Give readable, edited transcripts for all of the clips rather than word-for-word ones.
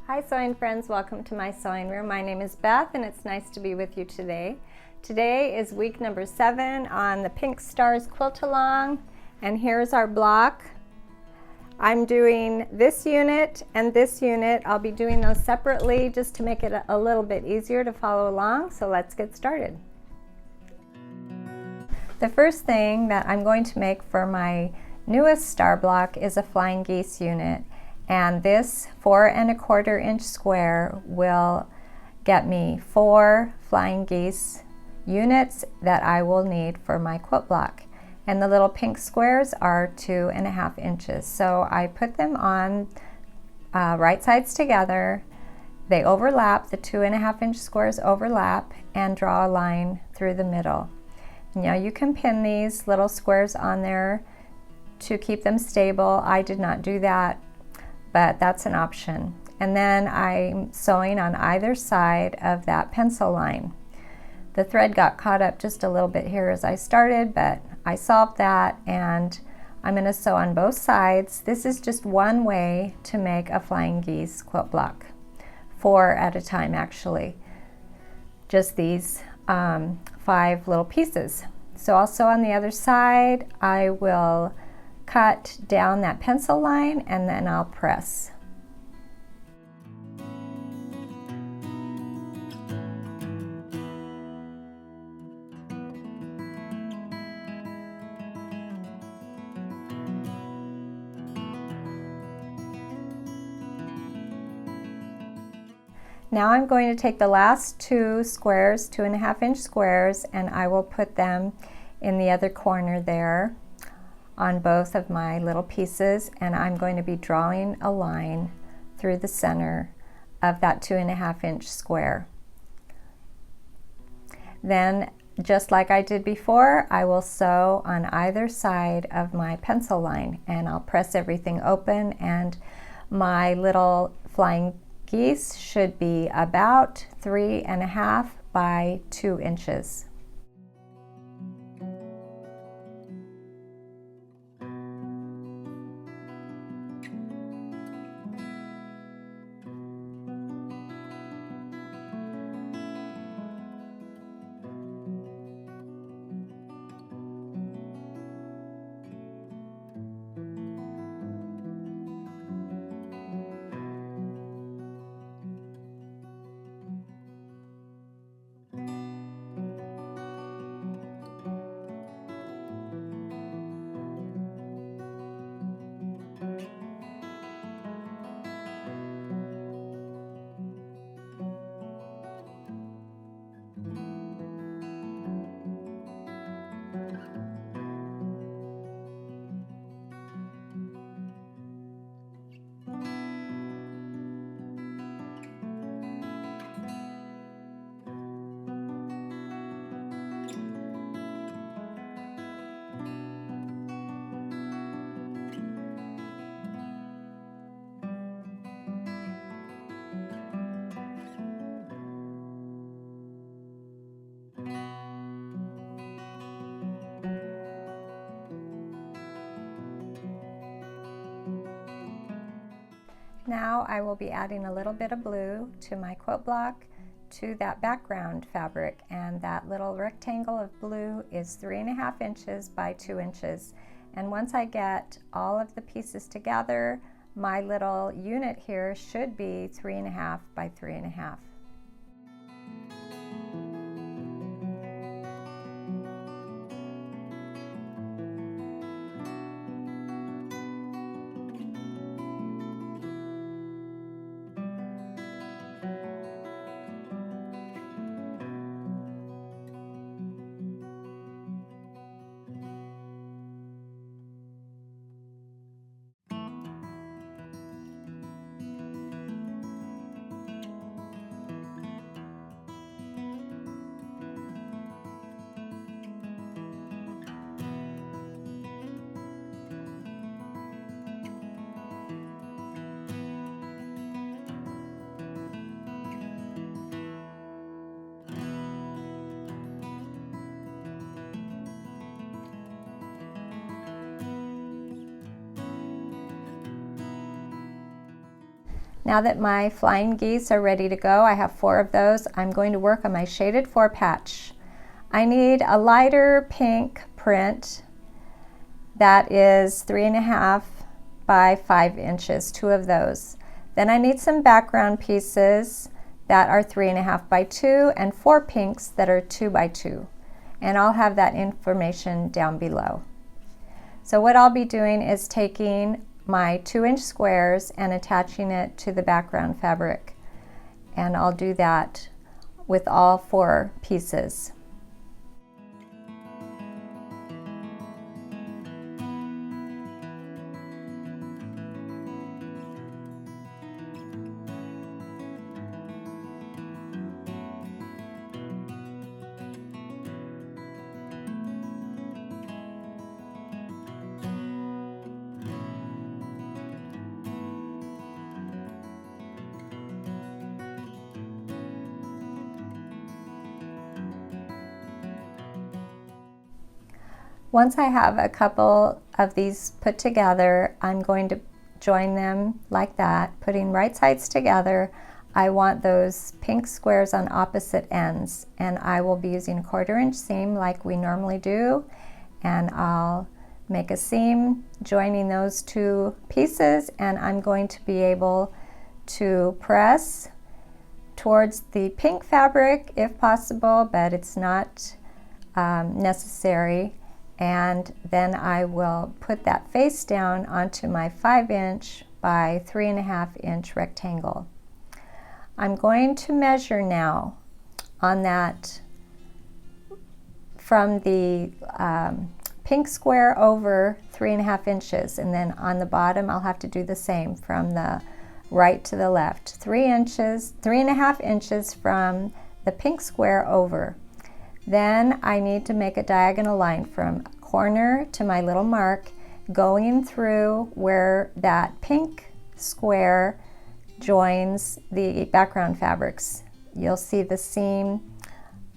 Hi sewing friends, welcome to my sewing room. My name is Beth and it's nice to be with you today. Today is week number 7 on the Pink Stars quilt along, and here's our block. I'm doing this unit and this unit. I'll be doing those separately just to make it a little bit easier to follow along, so let's get started. The first thing that I'm going to make for my newest star block is a flying geese unit. And this 4 1/4 inch square will get me 4 flying geese units that I will need for my quilt block. And the little pink squares are 2 1/2 inches. So I put them on right sides together. They overlap, the 2 1/2 inch squares overlap, and draw a line through the middle. Now you can pin these little squares on there to keep them stable. I did not do that, but that's an option. And then I'm sewing on either side of that pencil line. The thread got caught up just a little bit here as I started, but I solved that, and I'm going to sew on both sides. This is just one way to make a flying geese quilt block, 4 at a time actually. Just these 5 little pieces. So I'll sew on the other side. I will cut down that pencil line and then I'll press. Now I'm going to take the last 2 squares, 2 1/2 inch squares, and I will put them in the other corner there on both of my little pieces, and I'm going to be drawing a line through the center of that 2 1/2 inch square. Then, just like I did before, I will sew on either side of my pencil line, and I'll press everything open, and my little flying geese should be about 3 1/2 by 2 inches. Now I will be adding a little bit of blue to my quilt block to that background fabric, and that little rectangle of blue is 3 1/2 inches by 2 inches. And once I get all of the pieces together, my little unit here should be 3 1/2 by 3 1/2. Now that my flying geese are ready to go, I have 4 of those, I'm going to work on my shaded 4 patch. I need a lighter pink print that is 3.5 by 5 inches, 2 of those. Then I need some background pieces that are 3.5 by 2 and 4 pinks that are 2 by 2. And I'll have that information down below. So what I'll be doing is taking my 2-inch squares and attaching it to the background fabric. And I'll do that with all 4 pieces. Once I have a couple of these put together, I'm going to join them like that, putting right sides together. I want those pink squares on opposite ends, and I will be using a 1/4 inch seam like we normally do, and I'll make a seam joining those 2 pieces, and I'm going to be able to press towards the pink fabric if possible, but it's not necessary. And then I will put that face down onto my 5-inch by 3.5 inch rectangle. I'm going to measure now on that from the pink square over 3.5 inches, and then on the bottom I'll have to do the same from the right to the left. 3.5 inches from the pink square over. Then I need to make a diagonal line from corner to my little mark, going through where that pink square joins the background fabrics. You'll see the seam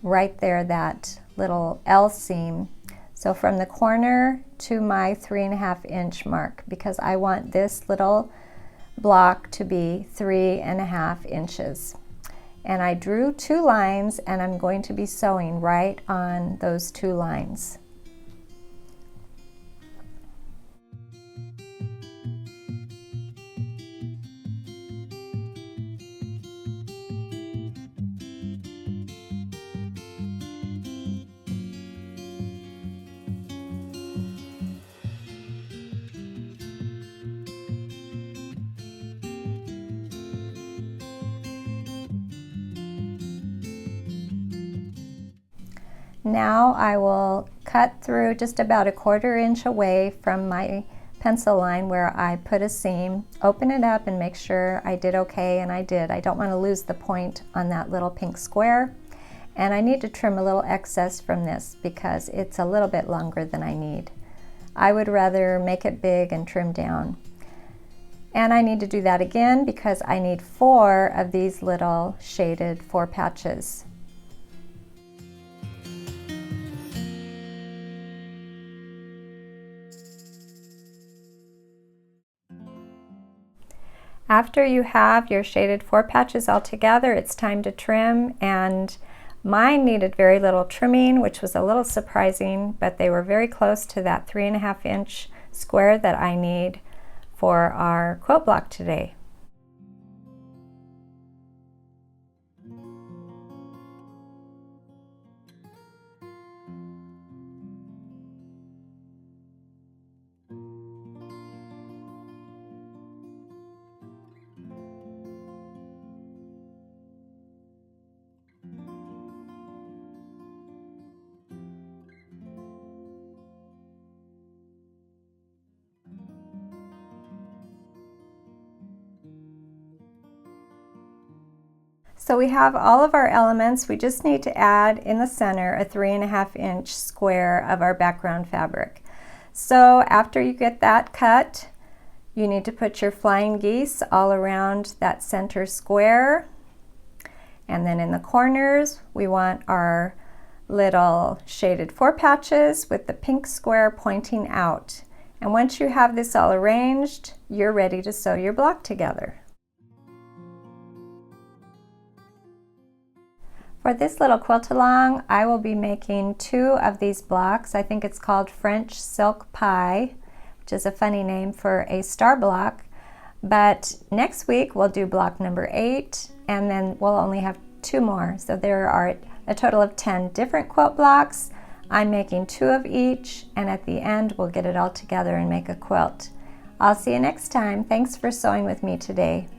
right there, that little L seam. So from the corner to my 3.5 inch mark, because I want this little block to be 3.5 inches. And I drew 2 lines, and I'm going to be sewing right on those 2 lines. Now I will cut through just about a 1/4 inch away from my pencil line where I put a seam, open it up and make sure I did okay, and I did. I don't want to lose the point on that little pink square, and I need to trim a little excess from this because it's a little bit longer than I need. I would rather make it big and trim down. And I need to do that again because I need 4 of these little shaded 4 patches. After you have your shaded 4 patches all together, it's time to trim, and mine needed very little trimming, which was a little surprising, but they were very close to that 3.5 inch square that I need for our quilt block today. So we have all of our elements. We just need to add in the center a 3.5 inch square of our background fabric. So after you get that cut, you need to put your flying geese all around that center square. And then in the corners, we want our little shaded 4 patches with the pink square pointing out. And once you have this all arranged, you're ready to sew your block together. For this little quilt along, I will be making 2 of these blocks. I think it's called French Silk Pie, which is a funny name for a star block. But next week we'll do block number 8, and then we'll only have 2 more. So there are a total of 10 different quilt blocks. I'm making 2 of each, and at the end we'll get it all together and make a quilt. I'll see you next time. Thanks for sewing with me today.